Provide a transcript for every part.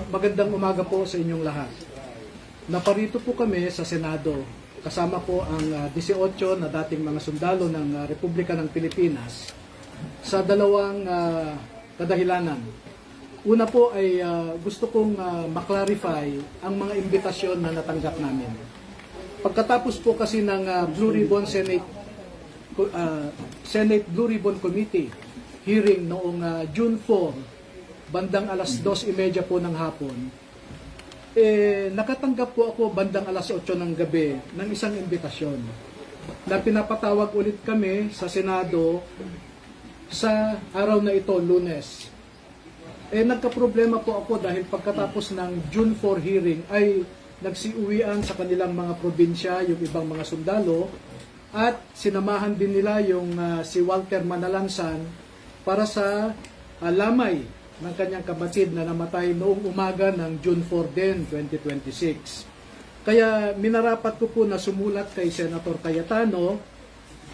Magandang umaga po sa inyong lahat. Naparito po kami sa Senado. Kasama po ang 18 na dating mga sundalo ng Republika ng Pilipinas sa dalawang kadahilanan. Una po ay gusto kong maklarify ang mga imbitasyon na natanggap namin. Pagkatapos po kasi ng Blue Ribbon Senate Blue Ribbon Committee hearing noong June 4, bandang alas 2:30 po ng hapon, nakatanggap po ako bandang alas 8 ng gabi ng isang imbitasyon na pinapatawag ulit kami sa Senado sa araw na ito, Lunes. Nagka-problema po ako dahil pagkatapos ng June 4 hearing ay nagsiuwian sa kanilang mga probinsya yung ibang mga sundalo at sinamahan din nila yung si Walter Manalansan para sa lamay ng kanyang kapatid na namatay noong umaga ng June 4 din, 2026. Kaya minarapat ko po na sumulat kay Senator Cayetano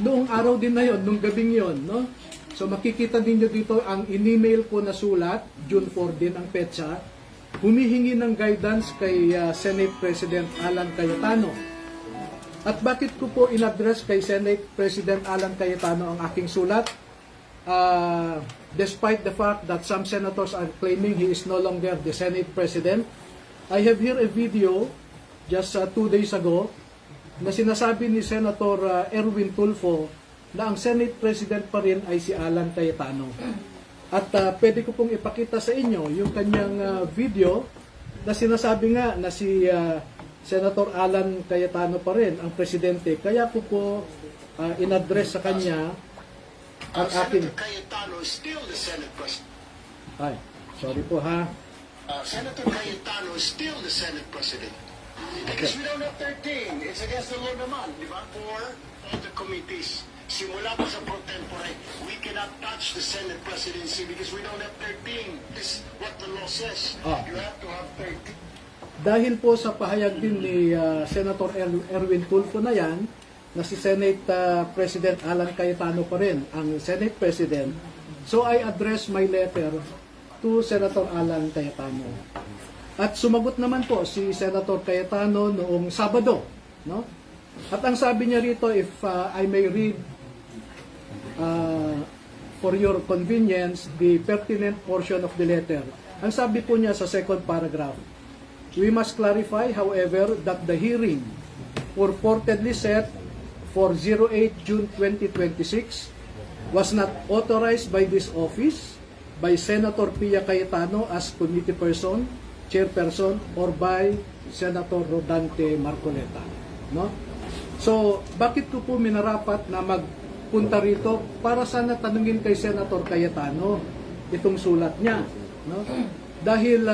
noong araw din na yon, noong gabing yon, no? So makikita ninyo dito ang in-email ko na sulat, June 4 din ang petsa, humihingi ng guidance kay Senate President Alan Cayetano. At bakit ko po in-address kay Senate President Alan Cayetano ang aking sulat? Despite the fact that some senators are claiming he is no longer the Senate President, I have here a video just 2 days ago na sinasabi ni Senator Erwin Tulfo na ang Senate President pa rin ay si Alan Cayetano. At pwede ko pong ipakita sa inyo yung kanyang video na sinasabi nga na si Senator Alan Cayetano pa rin ang presidente. Kaya ko po in-address sa kanya ang akin. Senator Cayetano is still the Senate President. Ay, sorry po ha. Senator Cayetano is still the Senate President. Because we don't have 13. It's against the law naman, di ba? For all the committees. Simula pa sa pro tempore, we cannot touch the Senate presidency because we don't have 13. This is what the law says. You have to have 13. Dahil po sa pahayag din ni Senator Erwin Tulfo na yan, na si Senate President Alan Cayetano pa rin ang Senate President, so I address my letter to Senator Alan Cayetano. At sumagot naman po si Senator Cayetano noong Sabado, no? At ang sabi niya rito, if I may read for your convenience the pertinent portion of the letter. Ang sabi po niya sa second paragraph, we must clarify, however, that the hearing purportedly set for 08 June 2026 was not authorized by this office, by Senator Pia Cayetano as committee person, chairperson, or by Senator Rodante Marcoleta. No? So, bakit ko po minarapat na magpunta rito para sana tanungin kay Senator Cayetano itong sulat niya. No? Dahil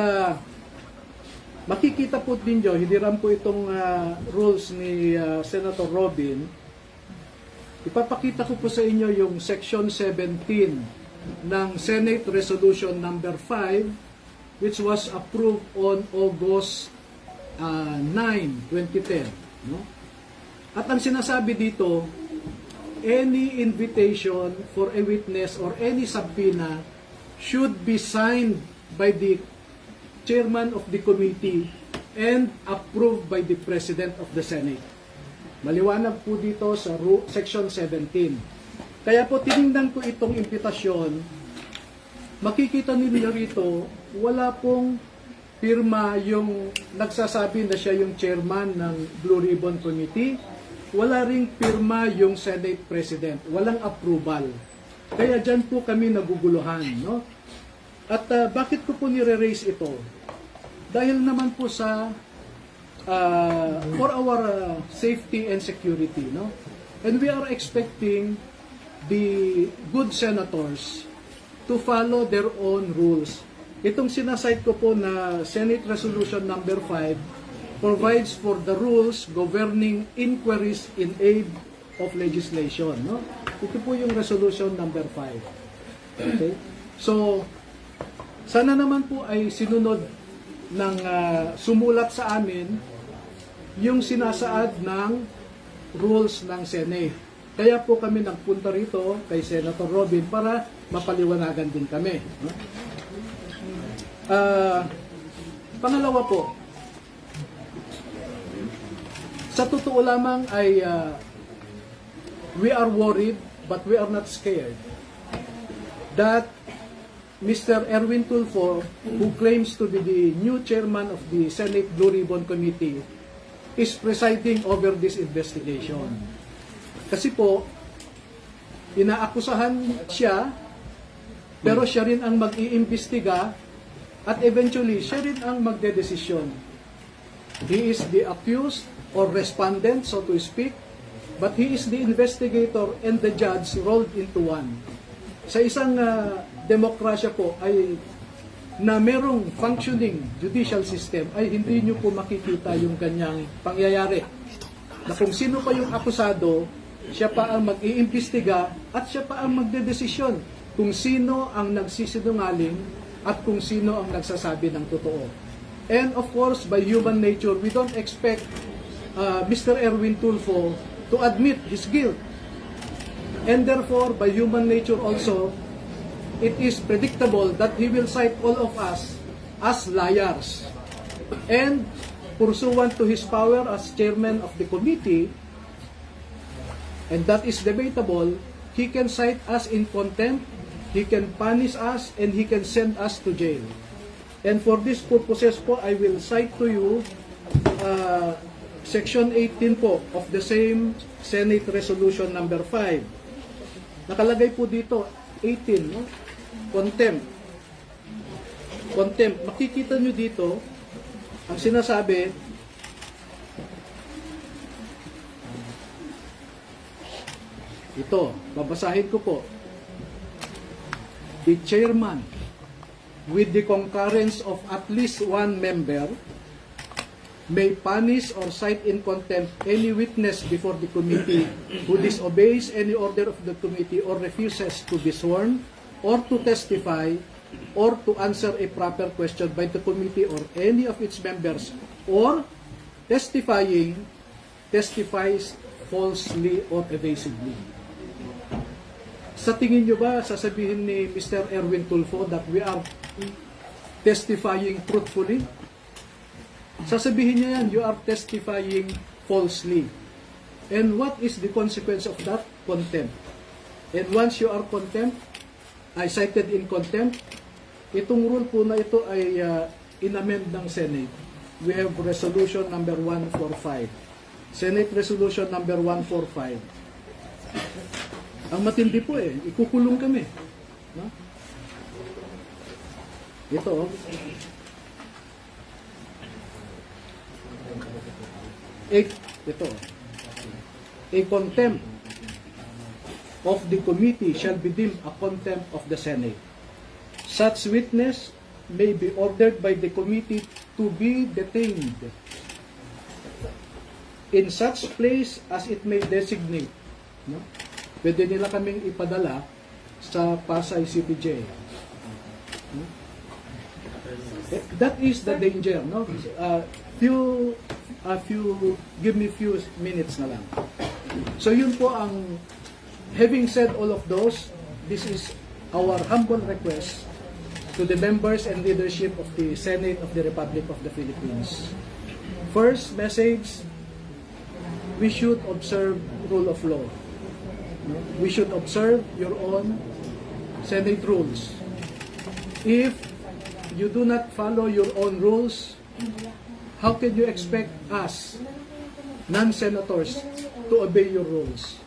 makikita po ninyo, hindi rin po itong rules ni Senator Robin. Ipapakita ko po sa inyo yung Section 17 ng Senate Resolution number 5 which was approved on August 9, 2010. No? At ang sinasabi dito, any invitation for a witness or any subpoena should be signed by the chairman of the committee and approved by the President of the Senate. Maliwanag po dito sa Section 17. Kaya po tinignan ko itong imbitasyon, makikita ninyo rito, wala pong pirma yung nagsasabi na siya yung chairman ng Blue Ribbon Committee, wala ring pirma yung Senate President, walang approval. Kaya dyan po kami naguguluhan. No? At bakit ko po nire-raise ito? Dahil naman po sa for our safety and security, no? And we are expecting the good senators to follow their own rules. Itong sinasite ko po na Senate Resolution number 5 provides for the rules governing inquiries in aid of legislation, no? Ito po yung resolution number 5. Okay? So, sana naman po ay sinunod ng sumulat sa amin yung sinasaad ng rules ng Senate. Kaya po kami nagpunta rito kay Senator Robin para mapaliwanagan din kami. No? Pangalawa po, sa totoo lamang ay we are worried but we are not scared that Mr. Erwin Tulfo, who claims to be the new chairman of the Senate Blue Ribbon Committee, is presiding over this investigation. Kasi po, inaakusahan siya, pero siya rin ang mag-iimbestiga at eventually siya rin ang magdedesisyon. He is the accused or respondent, so to speak, but he is the investigator and the judge rolled into one. Sa isang demokrasya po ay na merong functioning judicial system ay hindi nyo po makikita yung kanyang pangyayari. Na kung sino pa yung akusado, siya pa ang mag-iimbestiga at siya pa ang magdedesisyon kung sino ang nagsisinungaling at kung sino ang nagsasabi ng totoo. And of course, by human nature, we don't expect Mr. Erwin Tulfo to admit his guilt. And therefore, by human nature also, it is predictable that he will cite all of us as liars. And pursuant to his power as chairman of the committee, and that is debatable, he can cite us in contempt, he can punish us, and he can send us to jail. And for these purposes po, I will cite to you Section 18 po of the same Senate Resolution number 5. Nakalagay po dito, 18, no? Contempt. Contempt. Makikita nyo dito, ang sinasabi, ito, babasahin ko po. The chairman, with the concurrence of at least one member, may punish or cite in contempt any witness before the committee who disobeys any order of the committee or refuses to be sworn or to testify or to answer a proper question by the committee or any of its members or testifies falsely or evasively. Sa tingin nyo ba, sasabihin ni Mr. Erwin Tulfo that we are testifying truthfully? Sasabihin niya yan, you are testifying falsely. And what is the consequence of that? Contempt. And once you are cited in contempt, itong rule po na ito ay inamend ng Senate. We have resolution number 145. Senate resolution number 145. Ang matindi po ikukulong kami. No? Ito, a contempt of the committee shall be deemed a contempt of the Senate. Such witness may be ordered by the committee to be detained in such place as it may designate. No? Pwede nila kaming ipadala sa Pasay City Jail. No? That is the danger, no? Give me few minutes na lang. So yun po ang, having said all of those, this is our humble request to the members and leadership of the Senate of the Republic of the Philippines. First message, we should observe rule of law. We should observe your own Senate rules. If you do not follow your own rules, how can you expect us, non-senators, to obey your rules?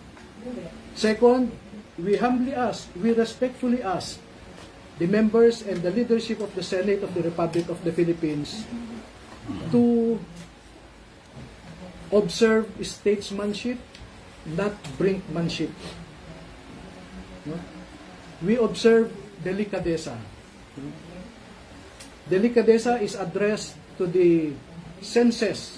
Second, we humbly ask, we respectfully ask the members and the leadership of the Senate of the Republic of the Philippines to observe statesmanship, not brinkmanship. No? We observe delicadeza. Delicadeza is addressed to the senses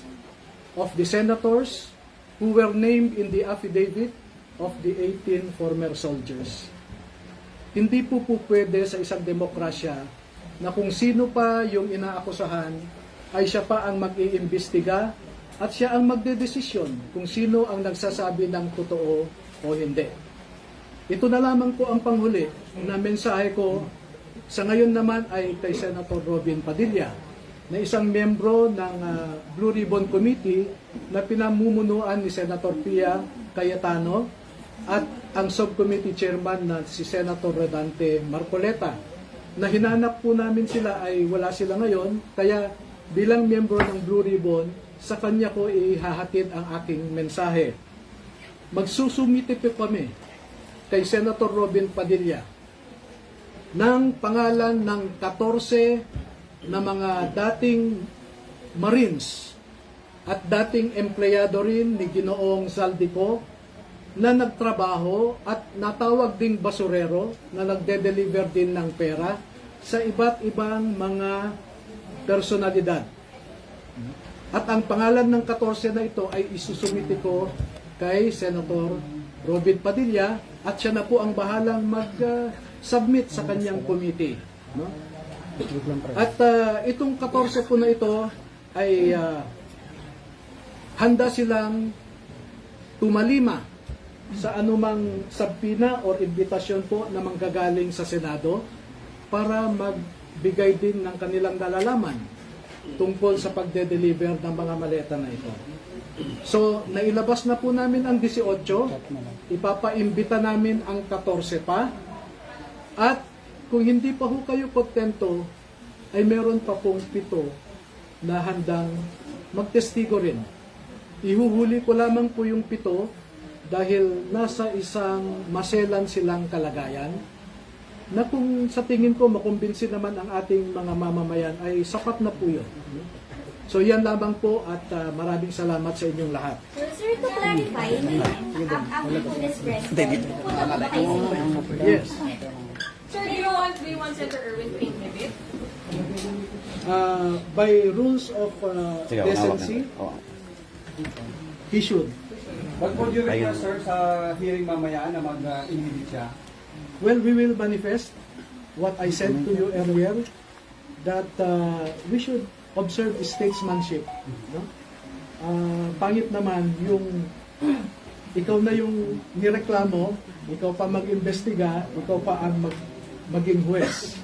of the senators who were named in the affidavit of the 18 former soldiers. Hindi po pwede sa isang demokrasya na kung sino pa yung inaakusahan ay siya pa ang mag-iimbestiga at siya ang magdedesisyon kung sino ang nagsasabi ng totoo o hindi. Ito na lamang po ang panghuli na mensahe ko sa ngayon naman ay kay Senator Robin Padilla. na isang membro ng Blue Ribbon Committee na pinamumunuan ni Senator Pia Cayetano at ang subcommittee chairman na si Senator Rodante Marcoleta. Na hinanap po namin sila ay wala sila ngayon, kaya bilang membro ng Blue Ribbon, sa kanya ko ihahatid ang aking mensahe. Magsusumite po kami kay Senator Robin Padilla ng pangalan ng 14 na mga dating Marines at dating empleyado rin ni Ginoong Zaldico na nagtrabaho at natawag ding basurero na nagde-deliver din ng pera sa iba't ibang mga personalidad. At ang pangalan ng 14 na ito ay isusumite ko kay Senator Robin Padilla at siya na po ang bahalang mag-submit sa kanyang committee. No? At itong 14 po na ito ay handa silang tumalima sa anumang sabpina o imbitasyon po na manggagaling sa Senado para magbigay din ng kanilang nalalaman tungkol sa pagde-deliver ng mga maleta na ito. So, nailabas na po namin ang 18, ipapaimbita namin ang 14 pa, at kung hindi pa ho kayo kontento, ay meron pa pong 7 na handang magtestigo rin. Ihuhuli ko lamang po yung 7 dahil nasa isang maselan silang kalagayan na kung sa tingin ko makumbinsi naman ang ating mga mamamayan ay sapat na po yun. So yan lamang po at maraming salamat sa inyong lahat. Sir, to clarify, after po this press, pupunta po ba kayo sa Yes. Sir, Do you want Senator Erwin to inhibit? By rules of decency, he should. What would you request, sir, sa hearing mamaya na mag-inhibit siya? Well, we will manifest what I said to you earlier, that we should observe statesmanship. No? Pangit naman yung ikaw na yung nireklamo, ikaw pa mag-imbestiga, ikaw pa ang maging huwes.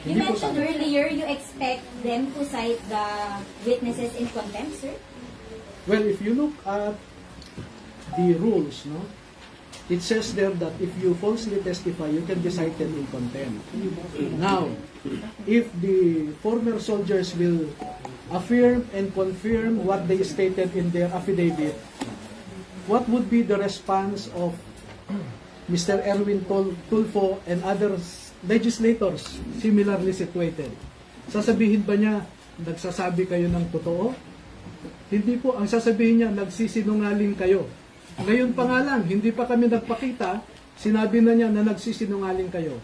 You Hindi po mentioned sana. earlier you expect them to cite the witnesses in contempt, sir? Well, if you look at the rules, no, it says there that if you falsely testify, you can be cited in contempt. Now, if the former soldiers will affirm and confirm what they stated in their affidavit, what would be the response of Mr. Erwin Tulfo and other legislators similarly situated? Sasabihin ba niya, nagsasabi kayo ng totoo? Hindi po. Ang sasabihin niya, nagsisinungaling kayo. Ngayon pa nga lang, hindi pa kami nagpakita, sinabi na niya na nagsisinungaling kayo.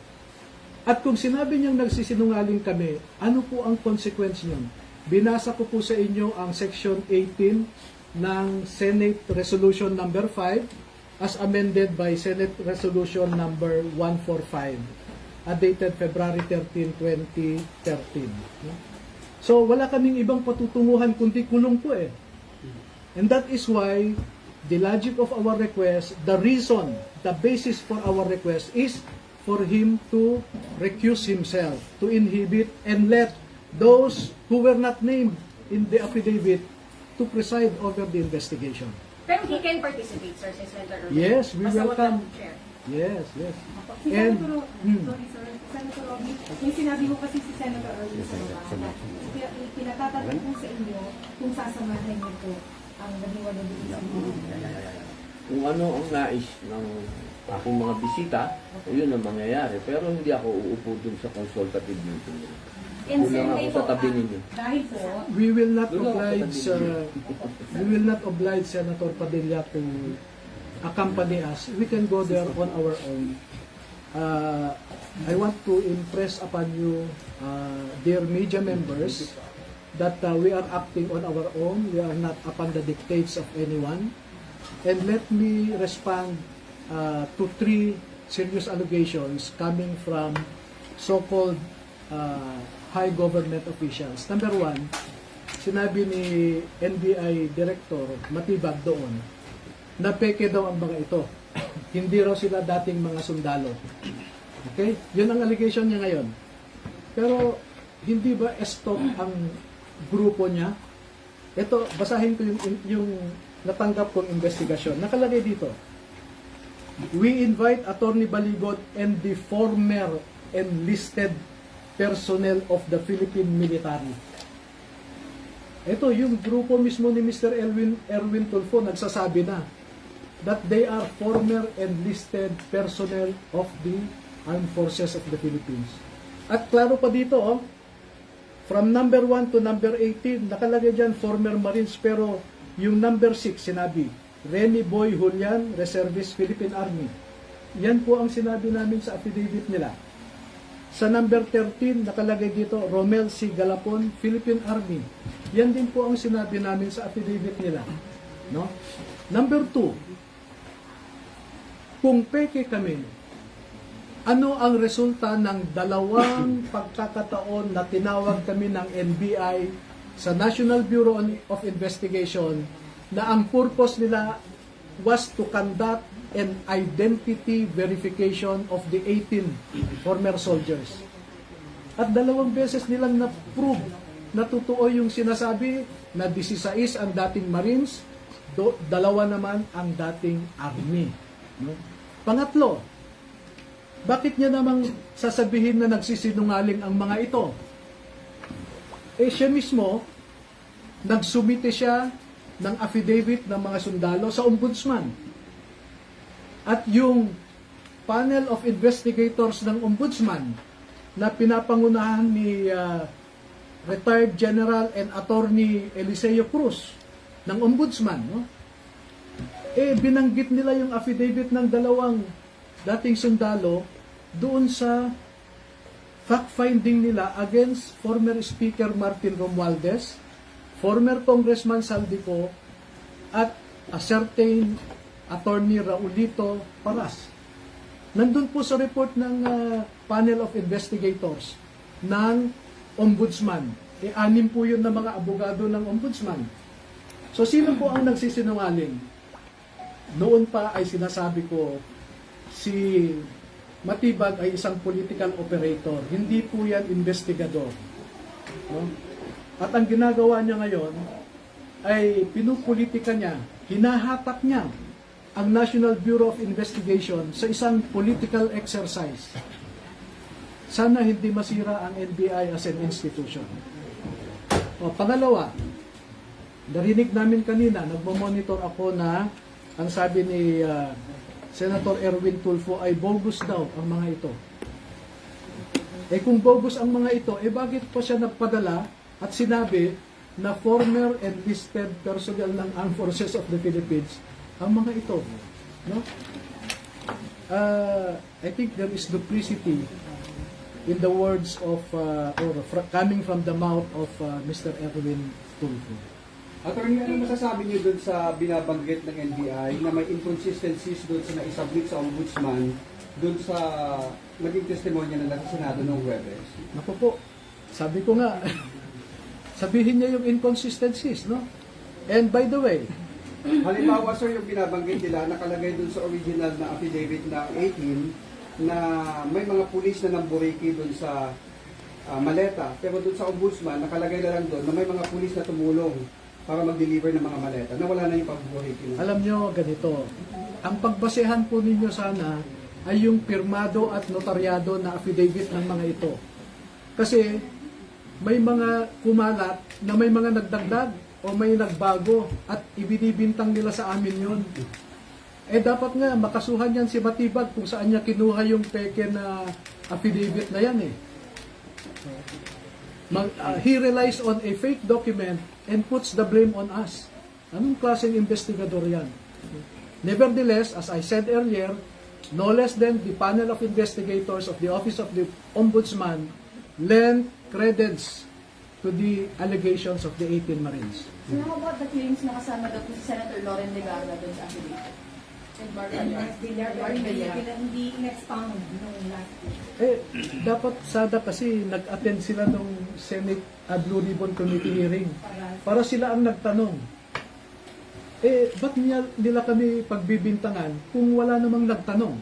At kung sinabi niyang nagsisinungaling kami, ano po ang consequence niyon? Binasa ko po sa inyo ang Section 18 ng Senate Resolution number 5 as amended by Senate Resolution number 145 dated February 13, 2013. So wala kaming ibang patutunguhan kundi kulong po eh. And that is why the logic of our request, the reason, the basis for our request is for him to recuse himself, to inhibit and let those who were not named in the affidavit to preside over the investigation. Pero he can participate, sir, si Senator Erwin. Yes, we Basta wag welcome. lang chair. Yes, yes. Si And, Senator, sorry sir, Senator Robby, may sinabi ko kasi si Senator Erwin sa baba. Pinatatanong po sa inyo kung sasamahan niyo po ang naniwala dito sa inyo. Kung ano ang nais ng aking mga bisita, yun ang mangyayari. Pero hindi ako uupo dun sa consultative meeting. And sir, Kulang ako kayo sa po, tabi ninyo. Dahil po, we will not Doon ako oblige Senator Padilla to accompany us. We can go there on our own. I want to impress upon you, dear media members, that we are acting on our own. We are not upon the dictates of anyone. And let me respond to 3 serious allegations coming from so-called high government officials. Number 1, sinabi ni NBI Director Matibag doon na peke daw ang mga ito. Hindi raw sila dating mga sundalo. Okay? Yun ang allegation niya ngayon. Pero hindi ba stop ang grupo niya? Ito, basahin ko yung natanggap kong investigasyon. Nakalagay dito, we invite Attorney Baligot and the former enlisted personnel of the Philippine military. Ito, yung grupo mismo ni Mr. Erwin Tulfo nagsasabi na that they are former enlisted personnel of the Armed Forces of the Philippines. At klaro pa dito, from number 1 to number 18, nakalagay dyan former Marines, pero yung number 6 sinabi, Remy Boy Julian, Reservist Philippine Army. Yan po ang sinabi namin sa affidavit nila. Sa number 13, nakalagay dito, Romel C. Galapon, Philippine Army. Yan din po ang sinabi namin sa affidavit nila. No? Number 2, kung peke kami, ano ang resulta ng dalawang pagkakataon na tinawag kami ng NBI sa National Bureau of Investigation na ang purpose nila was to conduct an identity verification of the 18 former soldiers. At dalawang beses nilang na-prove na totoo yung sinasabi na 16 ang dating Marines, dalawa naman ang dating Army. No? Pangatlo, bakit niya namang sasabihin na nagsisinungaling ang mga ito? Eh siya mismo, nagsumite siya ng affidavit ng mga sundalo sa ombudsman. At yung panel of investigators ng ombudsman na pinapangunahan ni retired General and Attorney Eliseo Cruz ng ombudsman, no? Binanggit nila yung affidavit ng dalawang dating sundalo doon sa fact-finding nila against former Speaker Martin Romualdez, former Congressman Saldico, at a certain Attorney Raulito Paras. Nandun po sa report ng panel of investigators ng ombudsman. 6 po yun na mga abogado ng ombudsman. So sino po ang nagsisinungaling? Noon pa ay sinasabi ko, si Matibag ay isang political operator. Hindi po yan investigador. No? At ang ginagawa niya ngayon ay pinupolitika niya, hinahatak niya ang National Bureau of Investigation sa isang political exercise. Sana hindi masira ang NBI as an institution. Pangalawa, narinig namin kanina, nagmo-monitor ako na ang sabi ni Senator Erwin Tulfo ay bogus daw ang mga ito. Kung bogus ang mga ito, bakit pa siya nagpadala at sinabi na former enlisted personnel ng Armed Forces of the Philippines ang mga ito? No? I think there is duplicity in the words of coming from the mouth of Mr. Erwin Tulfo. Attorney, ano masasabi niyo doon sa binabanggit ng NBI na may inconsistencies doon sa naisubmit sa ombudsman doon sa naging testimonya nila sa Senado noong Huwebes? Naku po, sabi ko nga, sabihin niya yung inconsistencies, no? And by the way, halimbawa sir, yung binabanggit nila nakalagay doon sa original na affidavit ng 18 na may mga pulis na namburiki doon sa maleta, pero doon sa ombudsman nakalagay na lang doon na may mga pulis na tumulong para mag-deliver ng mga maleta, na wala na yung pagbuburiki. alam nyo, ganito, ang pagbasehan po ninyo sana ay yung pirmado at notaryado na affidavit ng mga ito. Kasi may mga kumalat na may mga nagdagdag o may nagbago at ibinibintang nila sa amin yun. Dapat nga makasuhan yan si Matibag kung saan niya kinuha yung peke na affidavit na yan he relies on a fake document and puts the blame on us. Anong klaseng investigador yan? Nevertheless, as I said earlier, no less than the panel of investigators of the Office of the Ombudsman lent credence to the allegations of the 18 Marines. So how about the claims na kasama daw po si Senator Loren Legarda doon sa affidavit? And Hindi in-expound nung last week. Dapat sada kasi nag-attend sila ng Senate Blue Ribbon Committee hearing para sila ang nagtanong. Ba't nila kami pagbibintangan kung wala namang nagtanong?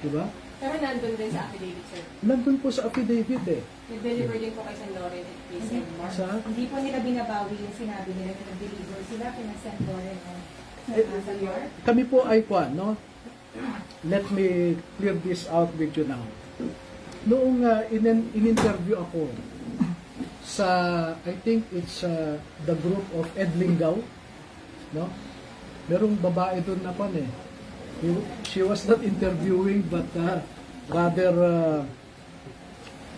Diba? Pero nandun din sa affidavit, sir. Nandun po sa affidavit Nag-deliver din po kay Sen. Loren at kay Sen. Mark. Sa- Hindi po nila binabawi yung sinabi nila na nag-deliver sila kina Sen. Loren at Sen. Mark. Kami po ay kwan, no? Let me clear this out with you now. Noong in-interview ako sa, I think it's the group of Ed Lingaw, no? Merong babae doon na kwan eh. She was not interviewing but rather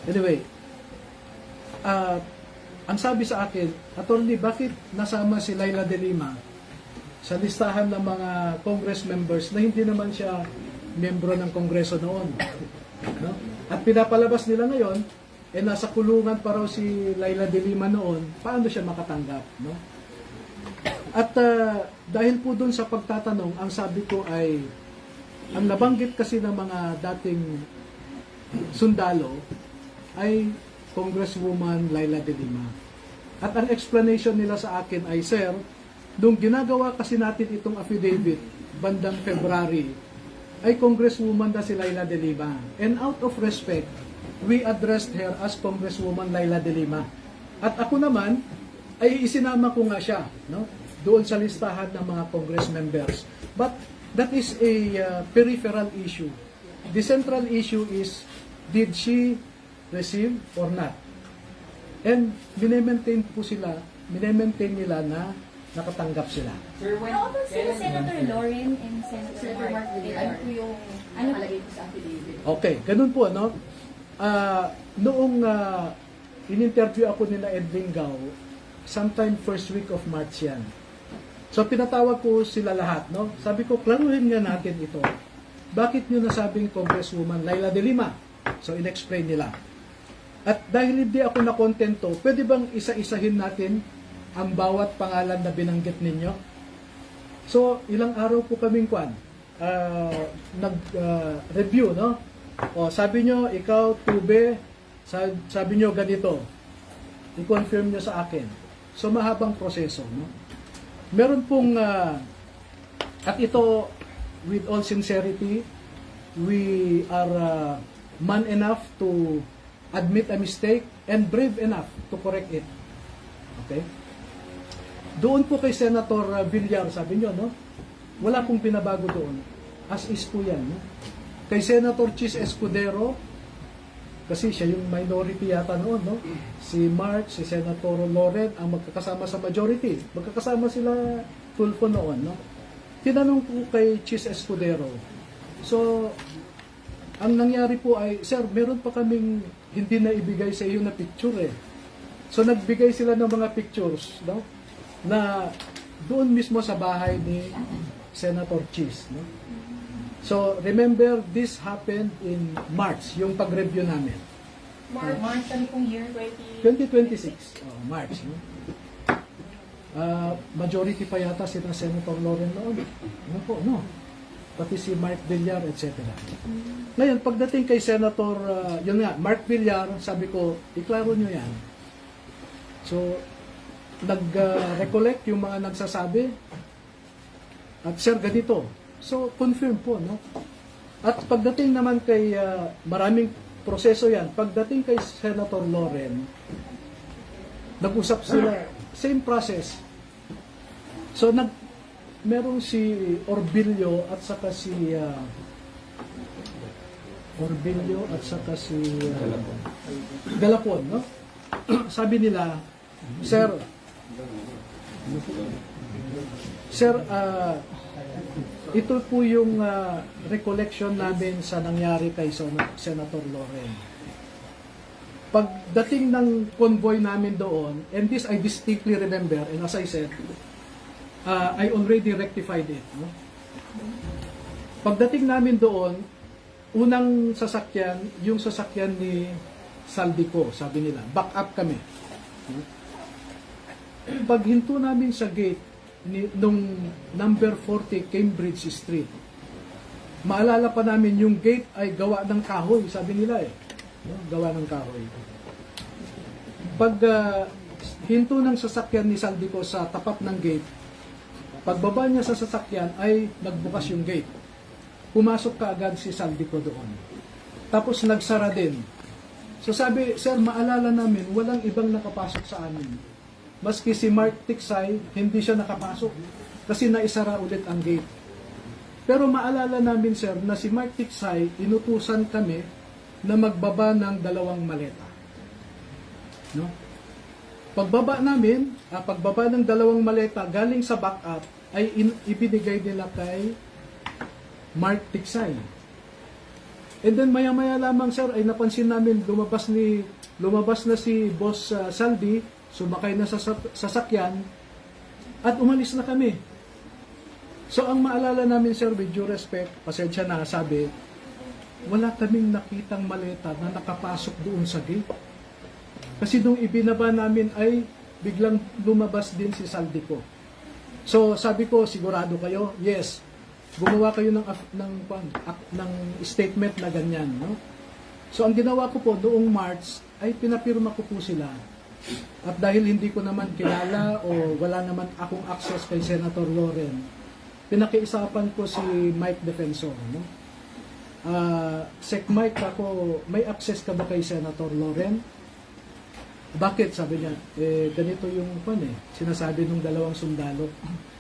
anyway, ang sabi sa akin, Attorney, bakit nasama si Laila de Lima sa listahan ng mga Congress members na hindi naman siya membro ng Kongreso noon? No? At pinapalabas nila ngayon, nasa kulungan pa raw si Laila de Lima noon, paano siya makatanggap? No? At dahil po doon sa pagtatanong, ang sabi ko ay, ang nabanggit kasi ng mga dating sundalo ay Congresswoman Laila de Lima. At ang explanation nila sa akin ay, Sir, nung ginagawa kasi natin itong affidavit bandang February, ay Congresswoman na si Laila de Lima. And out of respect, we addressed her as Congresswoman Laila de Lima. At ako naman, ay isinama ko nga siya, no? Doon sa listahan ng mga Congress members. But that is a peripheral issue. The central issue is, did she receive or not? And minemaintain po sila, minemaintain nila na nakatanggap sila. How about sila Senator Loren and Senator Senator Mark Mark? Villar, ano po yung nakalagay po sa affidavit? Okay, ganun po, no? Noong in-interview ako nila Ed Lingaw, sometime first week of March yan. So pinatawag ko sila lahat, no? Sabi ko, klaruhin nga natin ito. Bakit nyo nasabing Congresswoman Laila de Lima? So in-explain nila. At dahil hindi ako nakontento, pwede bang isa-isahin natin ang bawat pangalan na binanggit ninyo? So ilang araw po kaming nag-review, no? O sabi nyo, ikaw, Tube, sabi nyo ganito. I-confirm nyo sa akin. So mahabang proseso, no? Meron pong, at ito, with all sincerity, we are man enough to admit a mistake and brave enough to correct it. Okay? Doon po kay Senator Villar, sabi nyo, no? Wala pong pinabago doon. As is po yan, no? Kay Senator Chis Escudero, kasi siya yung minority yata noon, no? Si Mark, si Senator Loren ang magkakasama sa majority. Magkakasama sila Tulfo noon, no? Tinanong ko kay Chis Escudero. So, ang nangyari po ay, Sir, meron pa kaming hindi na ibigay sa iyo na picture eh. So, nagbigay sila ng mga pictures, no? Na doon mismo sa bahay ni Senator Chis, no? So, remember, this happened in March, yung pag-review namin. March, ano pong year? 2026. Oh, March. No? Majority pa yata sila Senator Loren noon. Ano po, no? Pati si Mark Villar, etc. Ngayon, pagdating kay Senator, yun nga, Mark Villar, sabi ko, iklaro nyo yan. So, nag-recollect yung mga nagsasabi. At sir, ganito. So, confirm po, no? At pagdating naman kay, maraming proseso yan, pagdating kay Senator Loren, nag-usap sila, same process. So, merong si Orbilio at saka si Galapon, no? Sabi nila, Sir, ito po yung recollection namin sa nangyari kay Senator Loren. Pagdating ng convoy namin doon, and this I distinctly remember, and as I said, I already rectified it. No? Pagdating namin doon, unang sasakyan, yung sasakyan ni Saldico, sabi nila, back up kami. No? Paghinto namin sa gate, nung number 40 Cambridge Street, maalala pa namin yung gate ay gawa ng kahoy, sabi nila eh. No? Gawa ng kahoy. Pag hinto ng sasakyan ni Saldico sa tapat ng gate, pagbaba niya sa sasakyan ay nagbukas yung gate. Pumasok ka agad si Saldico doon. Tapos nagsara din. So sabi, sir, maalala namin, walang ibang nakapasok sa amin. Maski si Mark Tiksay, hindi siya nakapasok kasi naisara ulit ang gate. Pero maalala namin, sir, na si Mark Tiksay, inutusan kami na magbaba ng 2 maleta. No? Pagbaba ng 2 maleta galing sa backup ay ibinigay nila kay Mark Tiksay. And then maya-maya lamang, sir, ay napansin namin lumabas na si Boss Saldi, sumakay na sa sasakyan at umalis na kami. So ang maalala namin, sir, with due respect, pasensya na, sabi, wala kaming nakitang maleta na nakapasok doon sa gate. Kasi nung ibinaba namin ay biglang lumabas din si Saldico. So sabi ko, sigurado kayo? Yes. Gumawa kayo ng statement na ganyan, no? So ang ginawa ko po noong March ay pinapirma ko po sila. At dahil hindi ko naman kilala o wala naman akong access kay Senator Loren, pinakiusapan ko si Mike Defensor, no? Sec Mike, ako, may access ka ba kay Senator Loren? Bakit? Sabi niya, ganito yung sinasabi ng 2 sundalo.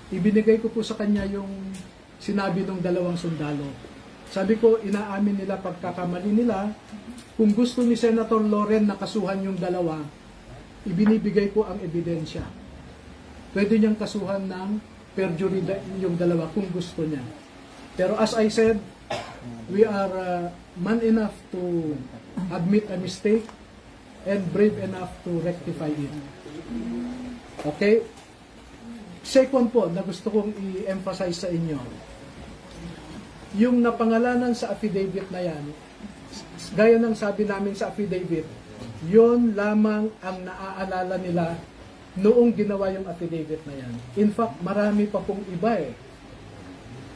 Ibinigay ko po sa kanya yung sinabi ng 2 sundalo. Sabi ko, inaamin nila pagkakamali nila. Kung gusto ni Senator Loren na kasuhan yung 2, ibinibigay ko ang ebidensya. Pwede niyang kasuhan ng perjury yung 2 kung gusto niya. Pero as I said, we are man enough to admit a mistake and brave enough to rectify it. Okay? Second po, na gusto kong i-emphasize sa inyo, yung napangalanan sa affidavit na yan, gaya ng sabi namin sa affidavit, yon lamang ang naaalala nila noong ginawa yung affidavit na yan. In fact, marami pa pong iba eh.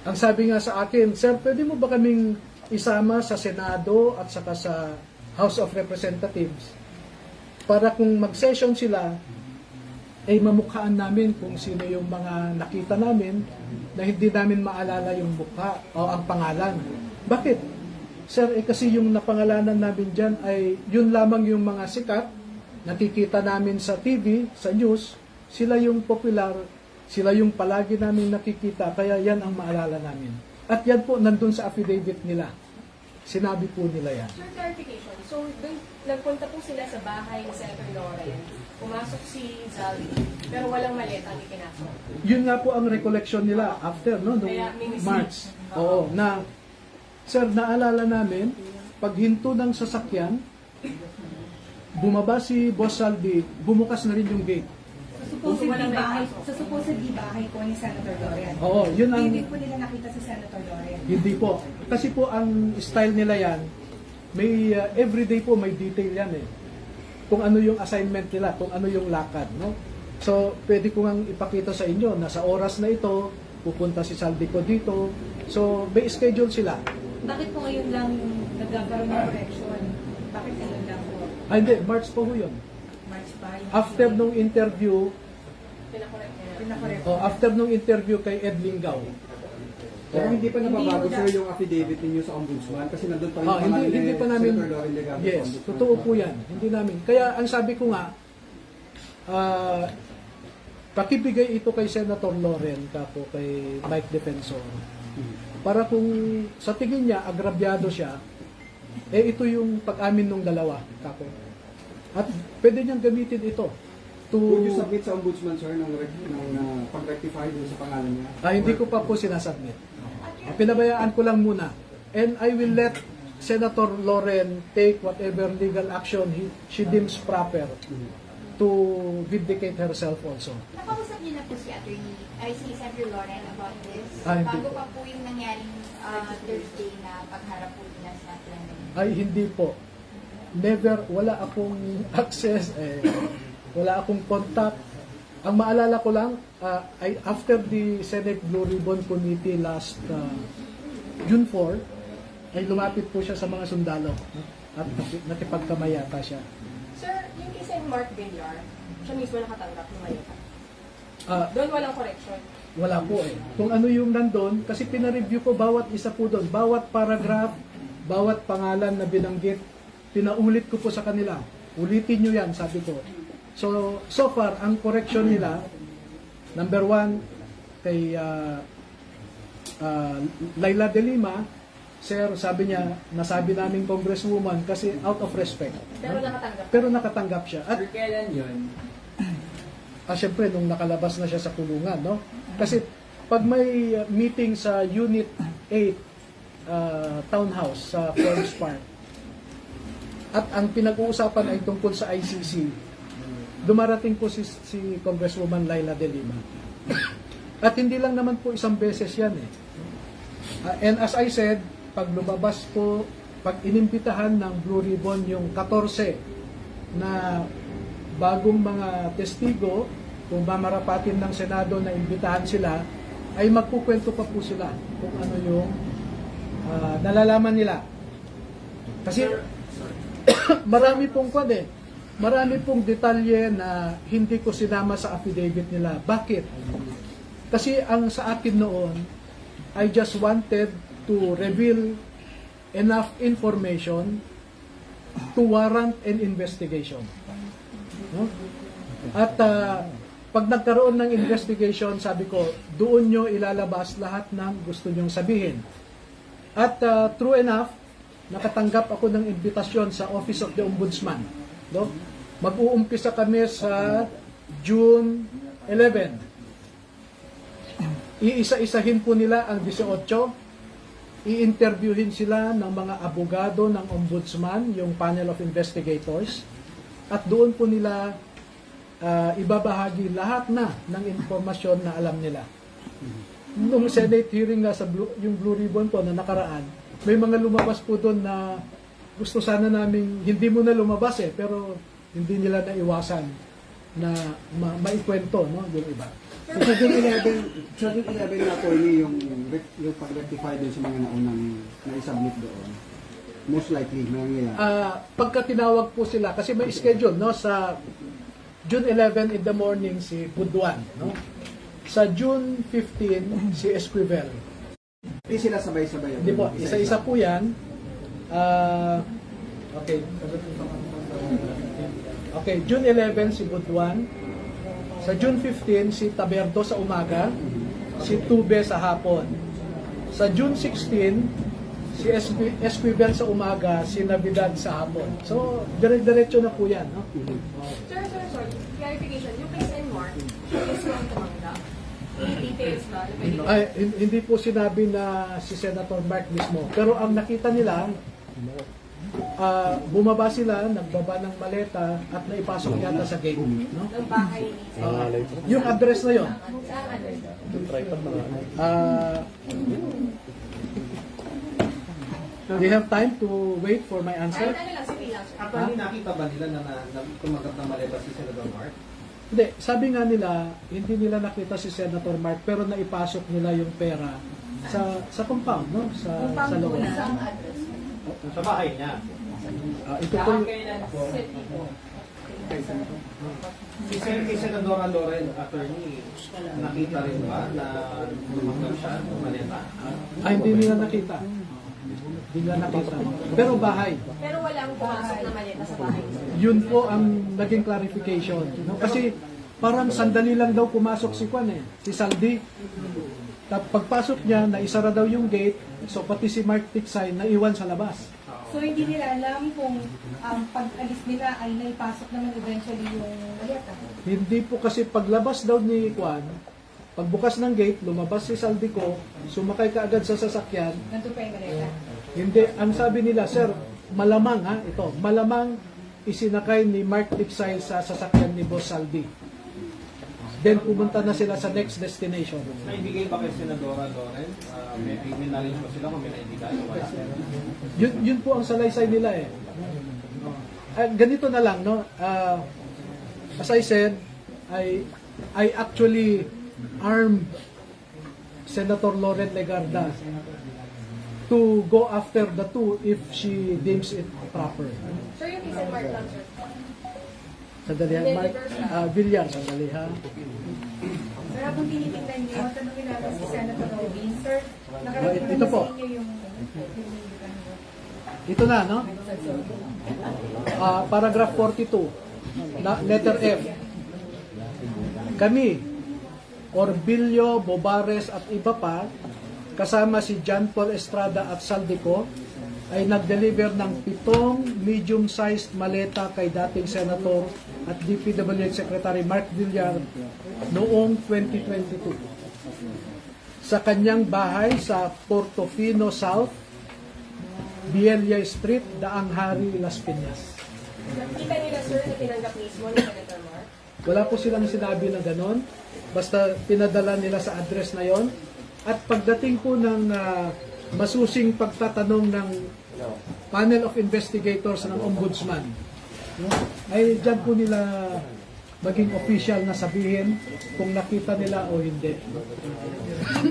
Ang sabi nga sa akin, sir, pwede mo ba kaming isama sa Senado at saka sa House of Representatives para kung mag-session sila, ay mamukhaan namin kung sino yung mga nakita namin na hindi namin maalala yung mukha o ang pangalan. Bakit? Sir, kasi yung napangalanan namin dyan ay yun lamang yung mga sikat, nakikita namin sa TV, sa news, sila yung popular, sila yung palagi namin nakikita, kaya yan ang maalala namin. At yan po, nandun sa affidavit nila. Sinabi po nila yan. Sir, clarification. So, dun, nagpunta po sila sa bahay ni Senator Loren. Pumasok si Zaldi, pero walang maleta ang ipinasok. Yun nga po ang recollection nila after, no? Nung Kaya, may March. message. Oo, na, sir, naalala namin, pag hinto ng sasakyan, bumaba si Boss Saldi, bumukas na rin yung gate. Sa supposedly bahay po ni Senator Loren. Oo, yun ang... Hindi po nila nakita si Senator Loren. Hindi po. Kasi po ang style nila yan, may everyday po may detail yan eh. Kung ano yung assignment nila, kung ano yung lakad, no? So, pwede ko ngang ipakita sa inyo na sa oras na ito, pupunta si Saldico dito. So, may schedule sila. Bakit po ngayon lang nagkakaroon ng correction? Bakit ngayon lang po? Hindi, March po ho yun. March pa? After nung interview, Pinakorek. after nung interview kay Ed Lingaw. Pero hindi pa nababago, Hindi, sir, yung affidavit ninyo sa ombudsman kasi nandun pa rin Hindi pa namin, Senator Loren Legarda sa yes, ombudsman. totoo po yan. Hindi namin. Kaya ang sabi ko nga, pakibigay ito kay Senator Loren, kako kay Mike Defensor, para kung sa tingin niya, agrabyado siya, ito yung pag-amin ng 2, kako. At pwede niyang gamitin ito. Would you submit sa ombudsman, sir, ng pag-rectify dun sa pangalan niya? Hindi ko pa po sinasubmit. Pinabayaan ko lang muna. And I will let Senator Loren take whatever legal action she deems proper to vindicate herself also. Nakausap niyo na po si Senator Loren about this? Hindi Bago po. pa po yung nangyaring Thursday na pagharap po nila sa Plenary. Ay, hindi po. Never, wala akong access, wala akong contact. Ang maalala ko lang, ay after the Senate Blue Ribbon Committee last June 4, ay lumapit po siya sa mga sundalo, no? At nakipagkamayata siya. Sir, yung kay Mark Villar, siya mismo nakatanggap ng maleta. Doon walang correction. Wala po eh. Kung ano yung nandun, kasi pinareview ko bawat isa po doon, bawat paragraph, bawat pangalan na binanggit, pinaulit ko po sa kanila. Ulitin nyo yan, sabi ko. So far, ang correction nila, number 1, kay Laila de Lima, sir, sabi niya, nasabi namin congresswoman kasi out of respect. Pero nakatanggap. Pero nakatanggap siya. At Kailan yun? syempre, nung nakalabas na siya sa kulungan, no? Kasi pag may meeting sa Unit 8 Townhouse sa Forest Park, at ang pinag-uusapan ay tungkol sa ICC, dumarating po si Congresswoman Laila de Lima. At hindi lang naman po isang beses yan eh. And as I said, pag lumabas po, pag inimbitahan ng Blue Ribbon yung 14 na bagong mga testigo, kung mamarapatin ng Senado na imbitahan sila, ay magkukwento pa po sila kung ano yung nalalaman nila. Kasi marami pong marami pong detalye na hindi ko sinama sa affidavit nila. Bakit? Kasi ang sa akin noon, I just wanted to reveal enough information to warrant an investigation. No? At pag nagkaroon ng investigation, sabi ko, doon nyo ilalabas lahat ng gusto nyong sabihin. At true enough, nakatanggap ako ng invitasyon sa Office of the Ombudsman. No? Mag-uumpisa kami sa June 11. Iisa-isahin po nila ang 18. I-interviewin sila ng mga abogado ng Ombudsman, yung panel of investigators. At doon po nila ibabahagi lahat na ng informasyon na alam nila. Nung Senate hearing nga sa yung Blue Ribbon po na nakaraan, may mga lumabas po doon na gusto sana namin, hindi mo na lumabas pero hindi nila naiwasan na maikwento, no, yung iba. So, sa June 11 na po yung pag-rectify din sa mga naunang na-submit doon. Most likely, nangyayari. Pagka tinawag po sila, kasi may schedule, no, sa June 11 in the morning si Buduan, no? Sa June 15 si Esquivel. Hindi sila sabay-sabay. Hindi po, isa-isa po yan. Okay. Okay, June 11 si Buduan. Sa June 15 si Taberdo sa umaga, si Tube sa hapon. Sa June 16 si Esquivel sa umaga, si Navidad sa hapon. So, dire-diretso na po yan, no? Sir, clarification. Yung case and mark, is going to manggap. Details ba? Ay, hindi po sinabi na si Senator Mark mismo. Pero ang nakita nila, bumaba sila, nagbaba ng maleta at naipasok yata sa gate. No? Ng bahay ni Yung address na yon. Saan address? Do you have time to wait for my answer? Ano lang, sige lang, sir. Actually, nakita ba nila na tumagat ng maleta si Senator Mark? Hindi, sabi nga nila, hindi nila nakita si Senator Mark pero naipasok nila yung pera sa compound, no? Sa loob. Saan address? Sa bahay niya. Ito po, Si Senadora Loren, attorney, nakita rin ba na tumagat siya ng maleta? hindi nila nakita. Hindi nila nakita. Pero bahay. Pero walang pumasok na maleta sa bahay. Yun po ang naging clarification. No? Kasi parang sandali lang daw pumasok si Juan si Saldi. Pagpasok niya, naisara daw yung gate, so pati si Mark Tiksay naiwan sa labas. So hindi nila alam kung pag-alis nila ay naipasok naman eventually yung maleta. Hindi po kasi paglabas daw ni Juan, pagbukas ng gate, lumabas si Saldico, sumakay ka agad sa sasakyan. Nandun pa yung maleta. Hindi, ang sabi nila, sir, malamang malamang isinakay ni Mark Tiksay sa sasakyan ni Boss Saldi. Then pumunta na sila sa next destination. Naibigay ba kay Senadora Loren? May knowledge ba sila kung may naibigay o wala? Yun po ang salaysay nila ganito na lang, no? As I said, I actually armed Senator Loren Legarda to go after the two if she deems it proper. Sir, yung case and mark lang, sir. Sandali ha, Mark. Villar, sandali ha. Sir, habang tinitingnan niyo, tanongin natin si Senator Robin. Sir, nakarating Ito na po. sa inyo yung Ito na, no? Paragraph 42, letter F. Kami, Orbilio, Bobares at iba pa, kasama si John Paul Estrada at Saldico, ay nag-deliver ng 7 medium-sized maleta kay dating Senator at DPWH Secretary Mark Villar noong 2022 sa kanyang bahay sa Portofino South, Bielia Street, Daang Hari, Las Piñas. Nakita nila, sir, na tinanggap mismo ni Senator Mark? Wala po silang sinabi na ganon, basta pinadala nila sa address na yon. At pagdating po ng masusing pagtatanong ng panel of investigators ng ombudsman, no, ay dyan po nila maging official na sabihin kung nakita nila o hindi.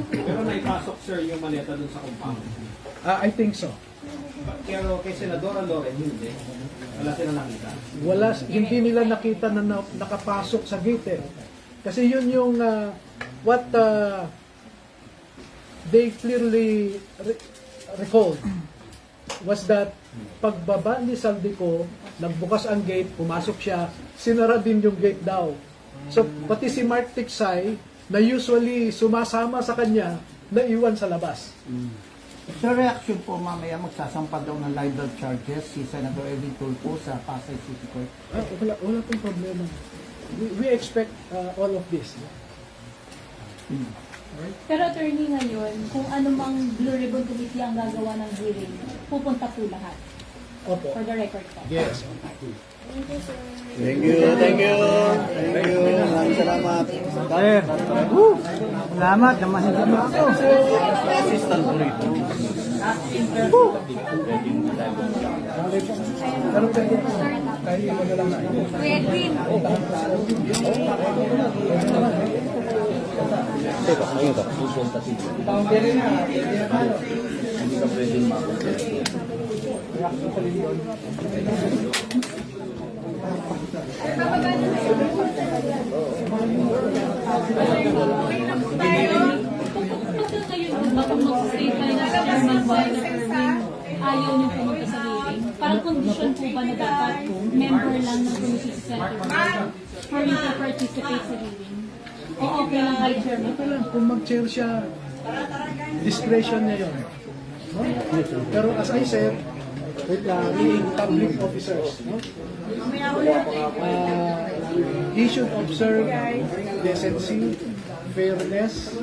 Pero naipasok, sir, yung maleta dun sa compound. I think so. Pero kay Senadora Loren, hindi. Wala silang nakita. Hindi nila nakita na nakapasok sa gate eh. Kasi yun yung what they clearly recalled was that pagbaba ni Saldico, nagbukas ang gate, pumasok siya, sinara din yung gate daw. So pati si Mark Tiksay na usually sumasama sa kanya, naiwan sa labas. Sa reaction po, mamaya magsasampa daw ng libel charges si Senator Edwin Tulfo sa Pasay City Court. Wala pong problema. We expect all of this. Pero attorney ngayon, kung anumang Blue Ribbon Committee ang gagawa ng hearing, pupunta po lahat. Opo. For the record po. Yes. Thank you. Maraming salamat. Salamat. Pero pwede po. Kahit mo na lang na. Kuya Edwin, Hindi ka pwedeng makontrol. Kung kayo baka mag-state kayo na ayaw niyo pumunta sa hearing, parang condition po ba na dapat member lang ng committee si Senator for you to participate sa hearing? O okay lang kayo, Chairman? Ito lang, kung mag-chair siya, discretion niya yun. No? Pero as I said, being public officers, no? He should observe decency, fairness,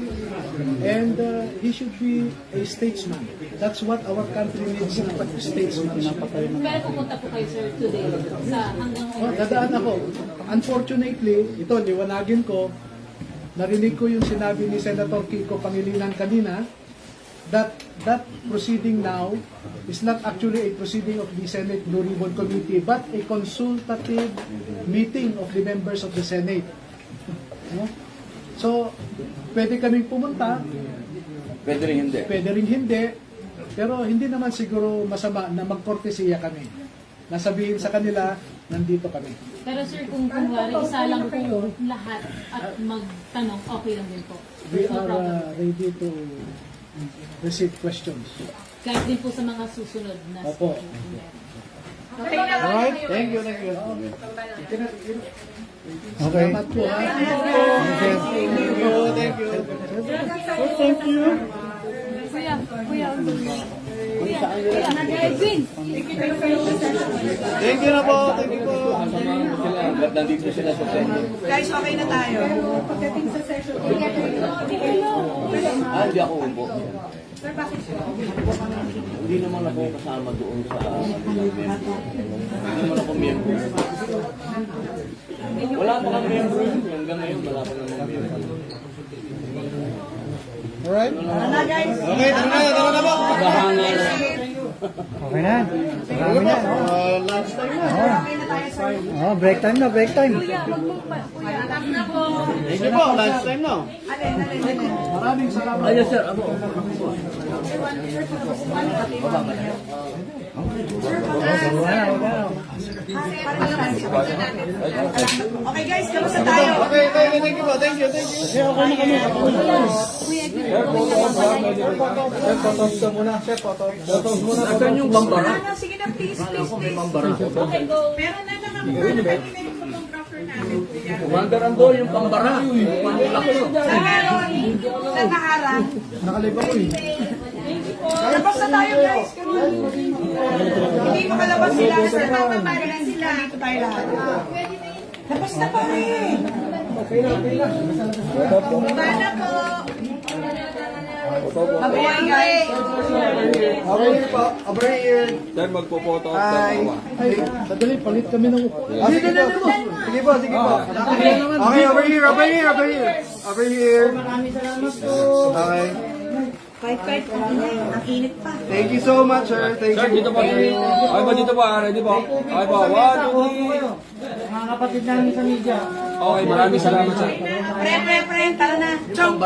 and he should be a statesman. That's what our country needs now, statesmanship. Pero pupunta po kayo, sir, today sa hanggang Dadaan ako. Unfortunately, ito, liwanagin ko, narinig ko yung sinabi ni Senator Kiko Pangilinan kanina, that proceeding now is not actually a proceeding of the Senate Blue Ribbon Committee, but a consultative meeting of the members of the Senate. No? So, pwede kaming pumunta, Pwede rin hindi. pero hindi naman siguro masama na magkortesiya kami. Nasabihin sa kanila, nandito kami. Pero sir, kung kunwari, isa lang po lahat at magtanong, okay lang din po. We No are problem. ready to receive questions. Kahit din po sa mga susunod na Opo. Alright, thank you. Okay. Salamat po, ha? Thank you. Kuya Edwin! Thank you na po. Thank you po. Ba't nandito sila sa Senate? Guys, okay na tayo. Hindi ako upo. Sir, bakit? Hindi naman ako kasama doon sa member. Hindi naman ako member. Wala pa kang member. Hanggang ngayon, wala pa namang member. Alright. Okay, tara na po. Okay na. Marami na. Lunch time na. Break time na. Kuya, wag mo pa. Kuya, alam na po. Thank you po. Lunch time na. Maraming salamat. Yes, sir. Ako. Okay guys, kamusta tayo? Thank you po. Thank you. Nasaan yung bambara? Sige na, please, please, please. Bambara. Okay, go. Meron na nakapagpapalagay na yung photographer namin, kuya. Commander Ambo, yung bambara. Yung panulak ko. Sa naharang. Labas na tayo, guys. Hindi makalabas sila. Sir, mamaparin sila. Dito tayo lahat. Labas na pa rin. Sana po. Mabuhay, guys. Over here. Sir, magpo-photo up Hi. Ay, sadali, palit kami ng upo. Sige po. Okay, over here. Over here. Maraming salamat po. Okay. Kahit ang init pa. Thank you so much, sir. Thank you. dito po. Okay po, dito po. Ready po. Okay po. 1, 2, 3. Mga kapatid namin sa media. Okay, maraming salamat, sir. Pre, tara na. Chong.